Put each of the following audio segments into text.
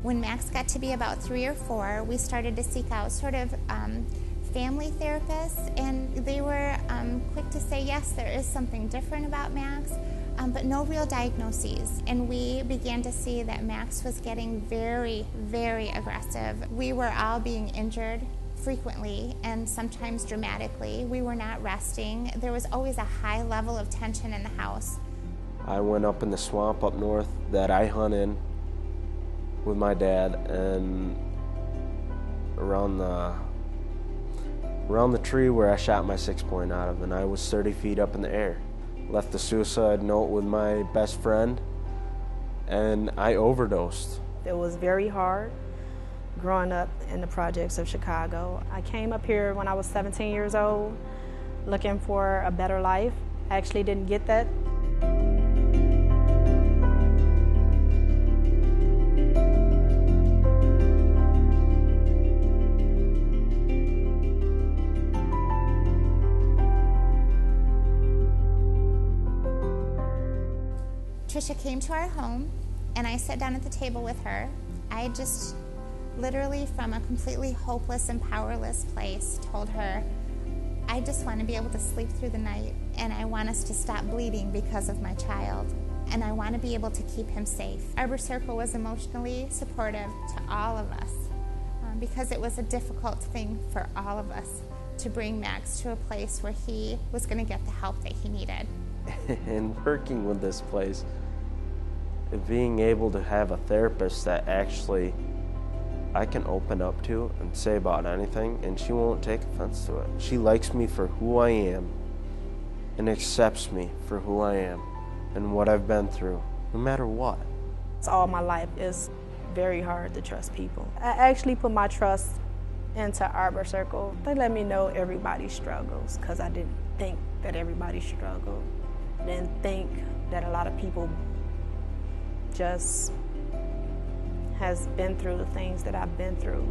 When Max got to be about 3 or 4, we started to seek out sort of family therapists, and they were quick to say, yes, there is something different about Max, but no real diagnoses. And we began to see that Max was getting very, very aggressive. We were all being injured frequently and sometimes dramatically. We were not resting. There was always a high level of tension in the house. I went up in the swamp up north that I hunt in with my dad, and around the tree where I shot my 6-point out of, and I was 30 feet up in the air. Left a suicide note with my best friend, and I overdosed. It was very hard growing up in the projects of Chicago. I came up here when I was 17 years old looking for a better life. I actually didn't get that. Tricia came to our home, and I sat down at the table with her. I just literally, from a completely hopeless and powerless place, told her, I just want to be able to sleep through the night, and I want us to stop bleeding because of my child, and I want to be able to keep him safe. Arbor Circle was emotionally supportive to all of us because it was a difficult thing for all of us to bring Max to a place where he was going to get the help that he needed. And working with this place, being able to have a therapist that actually I can open up to and say about anything, and she won't take offense to it. She likes me for who I am and accepts me for who I am and what I've been through, no matter what. It's all my life. It's very hard to trust people. I actually put my trust into Arbor Circle. They let me know everybody struggles, because I didn't think that everybody struggled. I didn't think that a lot of people just has been through the things that I've been through.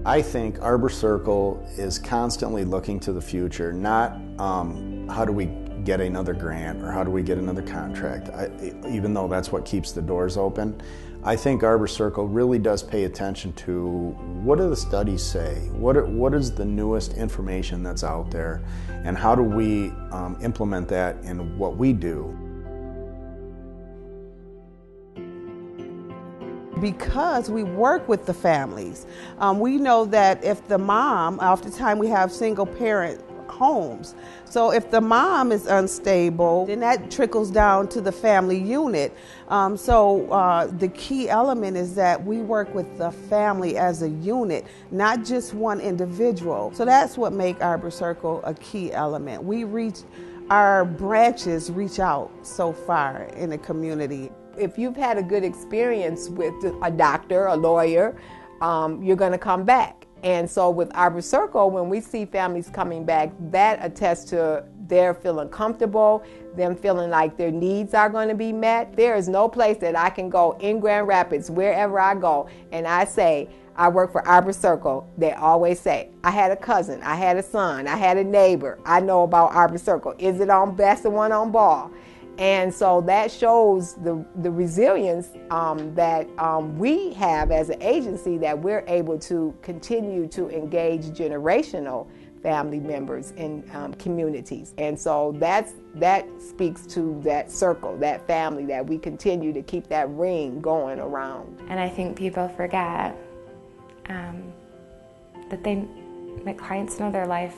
I think Arbor Circle is constantly looking to the future, not how do we get another grant or how do we get another contract, even though that's what keeps the doors open. I think Arbor Circle really does pay attention to what do the studies say, what is the newest information that's out there, and how do we implement that in what we do. Because we work with the families, we know that if the mom, oftentimes we have single parent homes. So if the mom is unstable, then that trickles down to the family unit. So the key element is that we work with the family as a unit, not just one individual. So that's what makes Arbor Circle a key element. Our branches reach out so far in the community. If you've had a good experience with a doctor, a lawyer, you're going to come back. And so with Arbor Circle, when we see families coming back, that attests to their feeling comfortable, them feeling like their needs are going to be met. There is no place that I can go in Grand Rapids, wherever I go, and I say, I work for Arbor Circle. They always say, I had a cousin, I had a son, I had a neighbor. I know about Arbor Circle. Is it on Best and one on Ball? And so that shows the resilience that we have as an agency, that we're able to continue to engage generational family members in communities. And so that speaks to that circle, that family, that we continue to keep that ring going around. And I think people forget that my clients know their life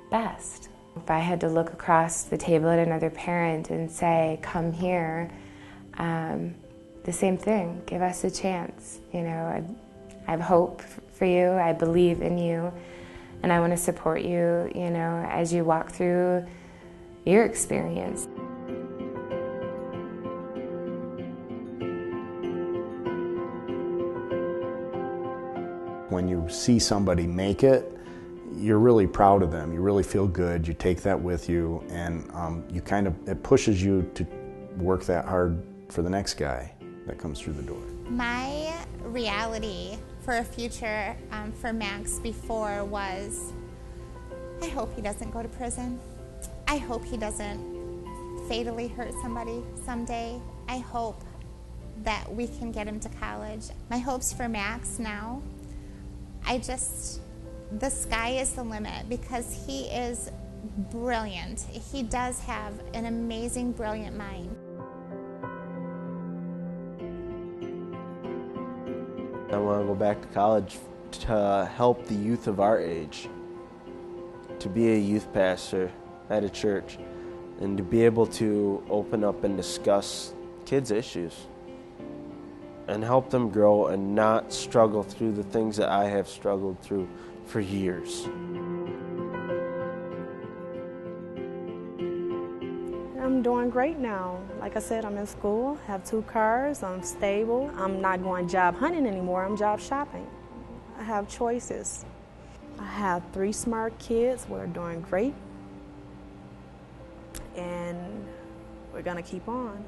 best. If I had to look across the table at another parent and say, come here, the same thing, give us a chance. You know, I have hope for you, I believe in you, and I want to support you, you know, as you walk through your experience. When you see somebody make it, you're really proud of them. You really feel good. You take that with you, and it pushes you to work that hard for the next guy that comes through the door. My reality for a future for Max before was I hope he doesn't go to prison. I hope he doesn't fatally hurt somebody someday. I hope that we can get him to college. My hopes for Max now, the sky is the limit because he is brilliant. He does have an amazing, brilliant mind. I want to go back to college to help the youth of our age, to be a youth pastor at a church, and to be able to open up and discuss kids' issues and help them grow and not struggle through the things that I have struggled through for years. I'm doing great now. Like I said, I'm in school, have 2 cars, I'm stable. I'm not going job hunting anymore, I'm job shopping. I have choices. I have 3 smart kids, we're doing great. And we're gonna keep on.